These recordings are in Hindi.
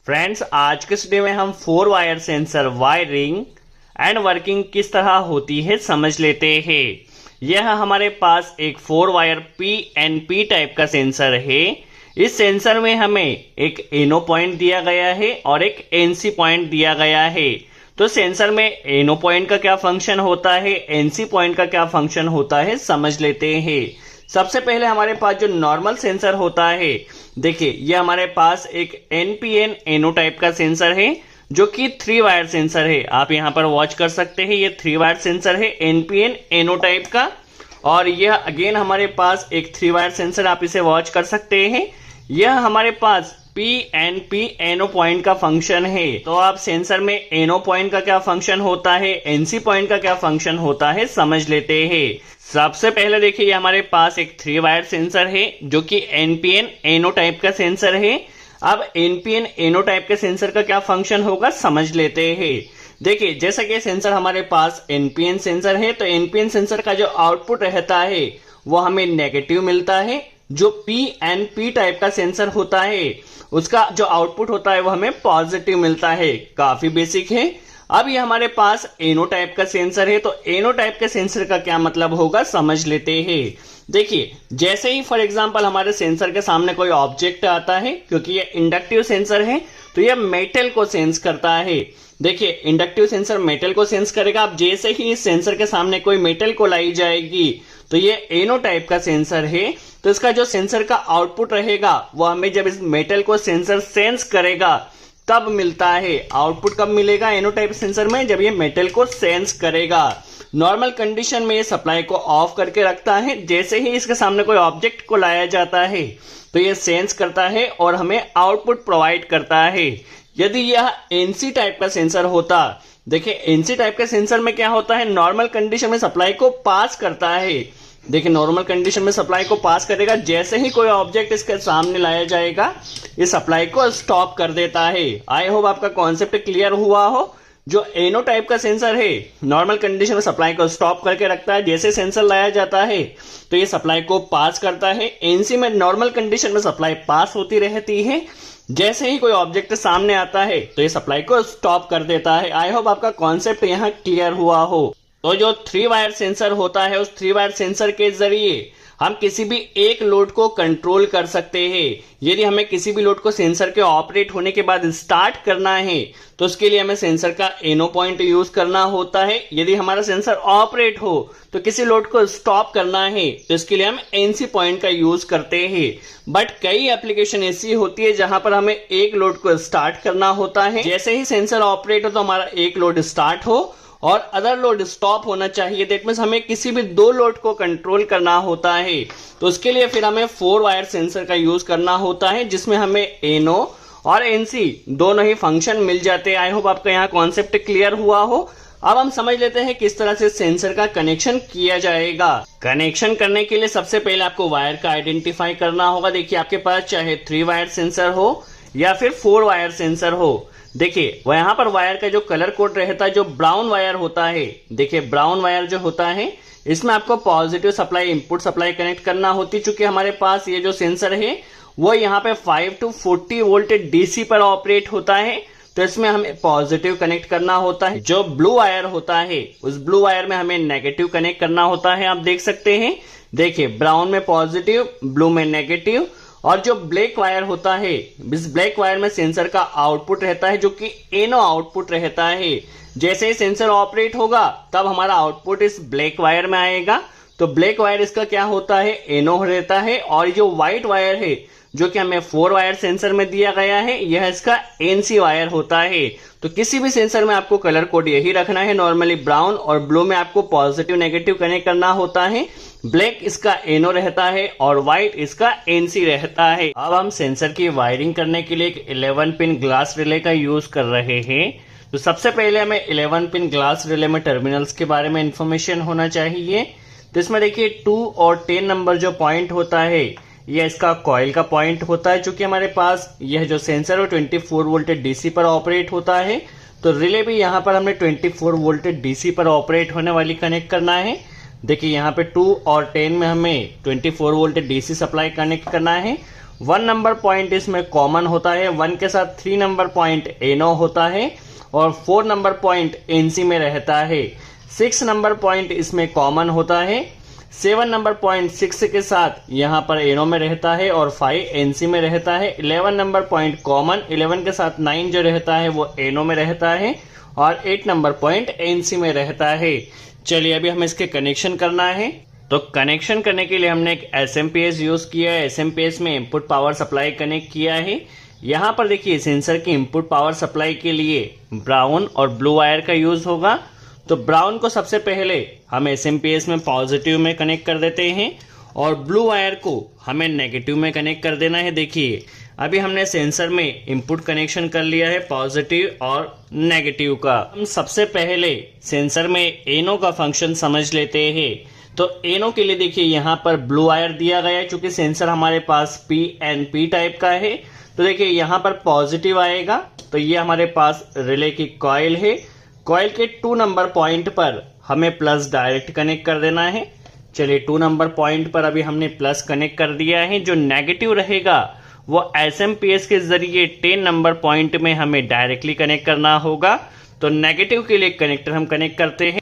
फ्रेंड्स, आज के वीडियो में हम 4 wire sensor wiring and working किस तरह होती है समझ लेते हैं। यह हमारे पास एक 4 वायर PNP टाइप का सेंसर है। इस सेंसर में हमें एक एनो पॉइंट दिया गया है और एक NC पॉइंट दिया गया है। तो सेंसर में एनो पॉइंट का क्या फंक्शन होता है, NC पॉइंट का क्या फंक्शन होता है समझ लेते हैं। सबसे पहले हमारे पास जो नॉर्मल सेंसर होता है, देखिए ये हमारे पास एक NPN एनो टाइप का सेंसर है जो कि 3 वायर सेंसर है। आप यहाँ पर वॉच कर सकते हैं, ये 3 वायर सेंसर है NPN एनो टाइप का। और यह अगेन हमारे पास एक 3 वायर सेंसर, आप इसे वॉच कर सकते हैं। यह हमारे पास PNP एनो पॉइंट का फंक्शन है। तो आप सेंसर में एनो पॉइंट का क्या फंक्शन होता है, NC पॉइंट का क्या फंक्शन होता है समझ लेते हैं। सबसे पहले देखिए, ये हमारे पास एक 3 वायर सेंसर है जो कि NPN एनो टाइप का सेंसर है। अब NPN एनो टाइप के सेंसर का क्या फंक्शन होगा समझ लेते हैं। देखिए, जैसा कि सेंसर हमारे पास NPN सेंसर है, तो NPN सेंसर का जो आउटपुट रहता है वो हमें नेगेटिव मिलता है। जो PNP टाइप का सेंसर होता है उसका जो आउटपुट होता है वो हमें पॉजिटिव मिलता है। काफी बेसिक है। अब ये हमारे पास एनो टाइप का सेंसर है, तो एनो टाइप के सेंसर का क्या मतलब होगा समझ लेते हैं। देखिए, जैसे ही फॉर एग्जांपल हमारे सेंसर के सामने कोई ऑब्जेक्ट आता है, क्योंकि ये इंडक्टिव सेंसर है तो ये मेटल को सेंस करता है। देखिए, इंडक्टिव सेंसर मेटल को सेंस करेगा। अब जैसे ही इस सेंसर के सामने कोई मेटल को लाई जाएगी तो ये एनो टाइप का सेंसर है, तो इसका जो सेंसर का आउटपुट रहेगा वो हमें जब इस मेटल को सेंसर सेंस करेगा तब मिलता है। आउटपुट कब मिलेगा एनो टाइप सेंसर में, जब ये मेटल को सेंस करेगा। नॉर्मल कंडीशन में ये सप्लाई को ऑफ करके रखता है। जैसे ही इसके सामने कोई ऑब्जेक्ट को लाया जाता है तो ये सेंस करता है और हमें आउटपुट प्रोवाइड करता है। यदि यह NC टाइप का सेंसर होता, देखिए NC टाइप के सेंसर में क्या होता है, नॉर्मल कंडीशन में सप्लाई को पास करता है। देखिए, नॉर्मल कंडीशन में सप्लाई को पास करेगा, जैसे ही कोई ऑब्जेक्ट इसके सामने लाया जाएगा ये सप्लाई को स्टॉप कर देता है। आई होप आपका कॉन्सेप्ट क्लियर हुआ हो। जो एनो टाइप का सेंसर है नॉर्मल कंडीशन में सप्लाई को स्टॉप करके रखता है, जैसे सेंसर लाया जाता है तो ये सप्लाई को पास करता है। NC में नॉर्मल कंडीशन में सप्लाई पास होती रहती है, जैसे ही कोई ऑब्जेक्ट सामने आता है तो ये सप्लाई को स्टॉप कर देता है। आई होप आपका कॉन्सेप्ट यहाँ क्लियर हुआ हो। तो जो 3 वायर सेंसर होता है, उस 3 वायर सेंसर के जरिए हम किसी भी एक लोड को कंट्रोल कर सकते हैं। यदि हमें किसी भी लोड को सेंसर के ऑपरेट होने के बाद स्टार्ट करना है तो उसके लिए हमें सेंसर का एनो पॉइंट यूज करना होता है। यदि हमारा सेंसर ऑपरेट हो तो किसी लोड को स्टॉप करना है तो इसके लिए हम NC पॉइंट का यूज करते हैं। बट कई एप्लीकेशन ऐसी होती है जहां पर हमें एक लोड को स्टार्ट करना होता है। जैसे ही सेंसर ऑपरेट हो तो हमारा एक लोड स्टार्ट हो और अदर लोड स्टॉप होना चाहिए। दैट मींस हमें किसी भी 2 लोड को कंट्रोल करना होता है, तो उसके लिए फिर हमें 4 वायर सेंसर का यूज करना होता है, जिसमें हमें एनो और NC दोनों ही फंक्शन मिल जाते हैं। आई होप आपका यहाँ कॉन्सेप्ट क्लियर हुआ हो। अब हम समझ लेते हैं किस तरह से सेंसर का कनेक्शन किया जाएगा। कनेक्शन करने के लिए सबसे पहले आपको वायर का आइडेंटिफाई करना होगा। देखिए, आपके पास चाहे 3 वायर सेंसर हो या फिर 4 वायर सेंसर हो, देखिए वह यहाँ पर वायर का जो कलर कोड रहता है, जो ब्राउन वायर होता है, देखिए ब्राउन वायर जो होता है इसमें आपको positive supply, input supply connect करना होती। चूंकि हमारे पास ये जो सेंसर है वो यहाँ पे 5 to 40 वोल्ट DC पर ऑपरेट होता है, तो इसमें हमें पॉजिटिव कनेक्ट करना होता है। जो ब्लू वायर होता है उस ब्लू वायर में हमें नेगेटिव कनेक्ट करना होता है। आप देख सकते हैं, देखिए ब्राउन में पॉजिटिव, ब्लू में नेगेटिव। और जो ब्लैक वायर होता है, इस ब्लैक वायर में सेंसर का आउटपुट रहता है जो कि एनो आउटपुट रहता है। जैसे ही सेंसर ऑपरेट होगा तब हमारा आउटपुट इस ब्लैक वायर में आएगा। तो ब्लैक वायर इसका क्या होता है, एनो रहता है। और जो व्हाइट वायर है जो कि हमें 4 वायर सेंसर में दिया गया है, यह इसका NC वायर होता है। तो किसी भी सेंसर में आपको कलर कोड यही रखना है। नॉर्मली ब्राउन और ब्लू में आपको पॉजिटिव नेगेटिव कनेक्ट करना होता है। ब्लैक इसका एनो रहता है और व्हाइट इसका NC रहता है। अब हम सेंसर की वायरिंग करने के लिए एक 11 पिन ग्लास रिले का यूज कर रहे हैं। तो सबसे पहले हमें 11 पिन ग्लास रिले में टर्मिनल्स के बारे में इंफॉर्मेशन होना चाहिए। तो इसमें देखिए 2 और 10 नंबर जो पॉइंट होता है यह इसका कॉइल का पॉइंट होता है। चूंकि हमारे पास यह जो सेंसर है 24 वोल्ट DC पर ऑपरेट होता है, तो रिले भी यहाँ पर हमें 24 वोल्ट DC पर ऑपरेट होने वाली कनेक्ट करना है। देखिए यहाँ पे 2 और 10 में हमें 24 वोल्ट DC सप्लाई कनेक्ट करना है। 1 नंबर पॉइंट इसमें कॉमन होता है, 1 के साथ 3 नंबर पॉइंट NO होता है और 4 नंबर पॉइंट NC में रहता है। 6 नंबर पॉइंट इसमें कॉमन होता है, 7 नंबर पॉइंट 6 के साथ यहाँ पर NO में रहता है और 5 NC में रहता है। 11 नंबर पॉइंट कॉमन, 11 के साथ 9 जो रहता है वो NO में रहता है और 8 नंबर पॉइंट NC में रहता है। चलिए अभी हमें इसके कनेक्शन करना है। तो कनेक्शन करने के लिए हमने एक SMPS यूज किया है। SMPS में इनपुट पावर सप्लाई कनेक्ट किया है। यहाँ पर देखिए सेंसर की इनपुट पावर सप्लाई के लिए ब्राउन और ब्लू वायर का यूज होगा। तो ब्राउन को सबसे पहले हम SMPS में पॉजिटिव में कनेक्ट कर देते हैं और ब्लू वायर को हमें नेगेटिव में कनेक्ट कर देना है। देखिए अभी हमने सेंसर में इनपुट कनेक्शन कर लिया है पॉजिटिव और नेगेटिव का। हम सबसे पहले सेंसर में NO का फंक्शन समझ लेते हैं। तो NO के लिए देखिए यहाँ पर ब्लू वायर दिया गया है, चूंकि सेंसर हमारे पास PNP टाइप का है। तो देखिए यहाँ पर पॉजिटिव आएगा, तो ये हमारे पास रिले की कॉइल है। कॉइल के 2 नंबर पॉइंट पर हमें प्लस डायरेक्ट कनेक्ट कर देना है। चलिए 2 नंबर पॉइंट पर अभी हमने प्लस कनेक्ट कर दिया है। जो नेगेटिव रहेगा वो SMPS के जरिए 10 नंबर पॉइंट में हमें डायरेक्टली कनेक्ट करना होगा। तो नेगेटिव के लिए कनेक्टर हम कनेक्ट करते हैं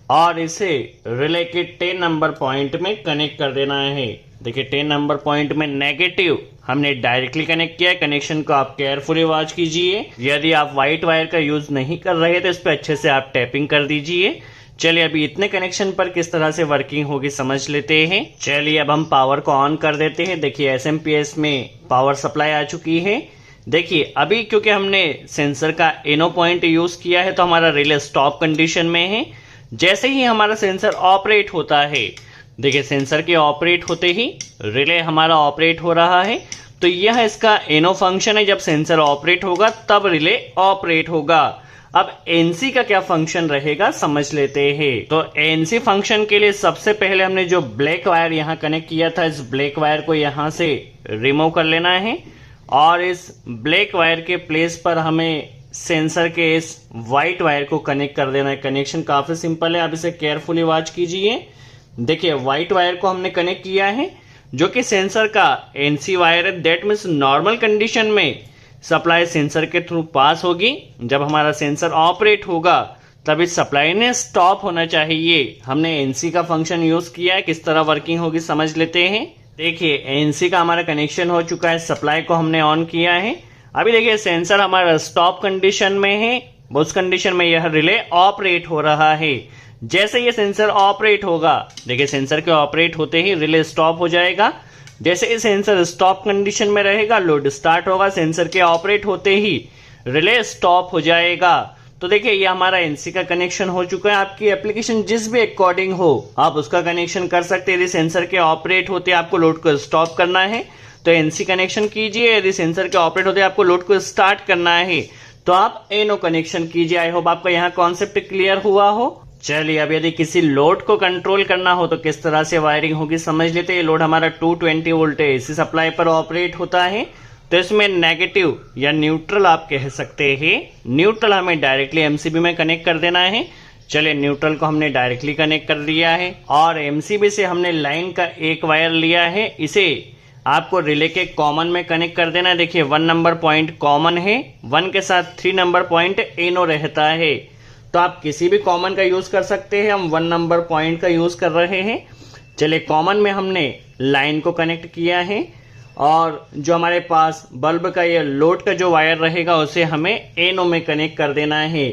और इसे रिले के 10 नंबर पॉइंट में कनेक्ट कर देना है। देखिए 10 नंबर पॉइंट में नेगेटिव हमने डायरेक्टली कनेक्ट किया है। कनेक्शन को आप केयरफुली वॉच कीजिए। यदि आप व्हाइट वायर का यूज नहीं कर रहे तो इस पर अच्छे से आप टैपिंग कर दीजिए। चलिए अभी इतने कनेक्शन पर किस तरह से वर्किंग होगी समझ लेते हैं। चलिए अब हम पावर को ऑन कर देते हैं। देखिए SMPS में पावर सप्लाई आ चुकी है। देखिए अभी क्योंकि हमने सेंसर का NO पॉइंट यूज किया है तो हमारा रिले स्टॉप कंडीशन में है। जैसे ही हमारा सेंसर ऑपरेट होता है, देखिए सेंसर के ऑपरेट होते ही रिले हमारा ऑपरेट हो रहा है। तो यह इसका NO फंक्शन है। जब सेंसर ऑपरेट होगा तब रिले ऑपरेट होगा। अब NC का क्या फंक्शन रहेगा समझ लेते हैं। तो NC फंक्शन के लिए सबसे पहले हमने जो ब्लैक वायर यहाँ कनेक्ट किया था, इस ब्लैक वायर को यहाँ से रिमूव कर लेना है और इस ब्लैक वायर के प्लेस पर हमें सेंसर के इस व्हाइट वायर को कनेक्ट कर देना है। कनेक्शन काफी सिंपल है, आप इसे केयरफुली वॉच कीजिए। देखिए व्हाइट वायर को हमने कनेक्ट किया है जो कि सेंसर का NC वायर है। दैट मीन्स नॉर्मल कंडीशन में सप्लाई सेंसर के थ्रू पास होगी। जब हमारा सेंसर ऑपरेट होगा तब इस सप्लाई ने स्टॉप होना चाहिए। हमने NC का फंक्शन यूज किया है। किस तरह वर्किंग होगी समझ लेते हैं। देखिए NC का हमारा कनेक्शन हो चुका है, सप्लाई को हमने ऑन किया है। अभी देखिए सेंसर हमारा स्टॉप कंडीशन में है, उस कंडीशन में यह रिले ऑपरेट हो रहा है। जैसे ये सेंसर ऑपरेट होगा, देखिए सेंसर के ऑपरेट होते ही रिले स्टॉप हो जाएगा। जैसे ही सेंसर स्टॉप कंडीशन में रहेगा, लोड स्टार्ट होगा। सेंसर के ऑपरेट होते ही रिले स्टॉप हो जाएगा। तो देखिए ये हमारा NC का कनेक्शन हो चुका है। आपकी एप्लीकेशन जिस भी अकॉर्डिंग हो आप उसका कनेक्शन कर सकते हैं। यदि सेंसर के ऑपरेट होते आपको लोड को स्टॉप करना है तो NC कनेक्शन कीजिए। यदि सेंसर के ऑपरेट होते आपको लोड को स्टार्ट करना है तो आप NO कनेक्शन कीजिए। आई होप आपका यहाँ कॉन्सेप्ट क्लियर हुआ हो। चलिए अब यदि किसी लोड को कंट्रोल करना हो तो किस तरह से वायरिंग होगी समझ लेते हैं। लोड हमारा 220 वोल्ट AC सप्लाई पर ऑपरेट होता है। तो इसमें नेगेटिव या न्यूट्रल आप कह सकते हैं। न्यूट्रल हमें डायरेक्टली MCB में कनेक्ट कर देना है। चलिए न्यूट्रल को हमने डायरेक्टली कनेक्ट कर दिया है और MCB से हमने लाइन का एक वायर लिया है, इसे आपको रिले के कॉमन में कनेक्ट कर देना है। देखिए 1 नंबर पॉइंट कॉमन है, 1 के साथ 3 नंबर पॉइंट NO रहता है। तो आप किसी भी कॉमन का यूज कर सकते हैं, हम 1 नंबर पॉइंट का यूज कर रहे हैं। चलिए कॉमन में हमने लाइन को कनेक्ट किया है और जो हमारे पास बल्ब का या लोड का जो वायर रहेगा उसे हमें NO में कनेक्ट कर देना है।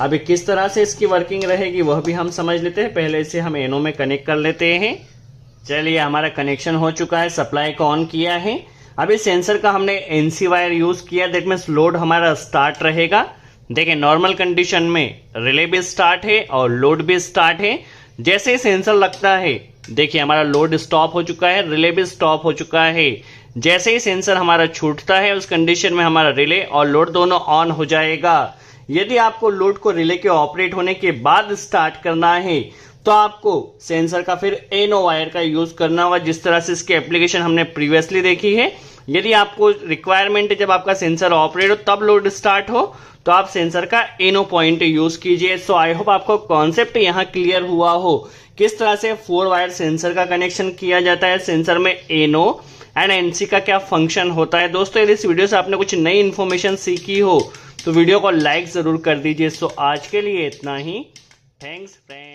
अभी किस तरह से इसकी वर्किंग रहेगी वह भी हम समझ लेते हैं। पहले इसे हम NO में कनेक्ट कर लेते हैं। चलिए हमारा कनेक्शन हो चुका है, सप्लाई को ऑन किया है। अभी सेंसर का हमने NC वायर यूज किया, दैट मीन्स लोड हमारा स्टार्ट रहेगा। देखिए नॉर्मल कंडीशन में रिले भी स्टार्ट है और लोड भी स्टार्ट है। जैसे ही सेंसर लगता है देखिए हमारा लोड स्टॉप हो चुका है, रिले भी स्टॉप हो चुका है। जैसे ही सेंसर हमारा छूटता है उस कंडीशन में हमारा रिले और लोड दोनों ऑन हो जाएगा। यदि आपको लोड को रिले के ऑपरेट होने के बाद स्टार्ट करना है तो आपको सेंसर का फिर NO वायर का यूज करना होगा, जिस तरह से इसकी एप्लीकेशन हमने प्रीवियसली देखी है। यदि आपको रिक्वायरमेंट है जब आपका सेंसर ऑपरेट हो तब लोड स्टार्ट हो तो आप सेंसर का एनो पॉइंट यूज कीजिए। सो आई होप आपको कॉन्सेप्ट यहाँ क्लियर हुआ हो, किस तरह से 4 वायर सेंसर का कनेक्शन किया जाता है, सेंसर में एनो एंड एनसी का क्या फंक्शन होता है। दोस्तों यदि इस वीडियो से आपने कुछ नई इन्फॉर्मेशन सीखी हो तो वीडियो को लाइक जरूर कर दीजिए। सो आज के लिए इतना ही। Thanks friends.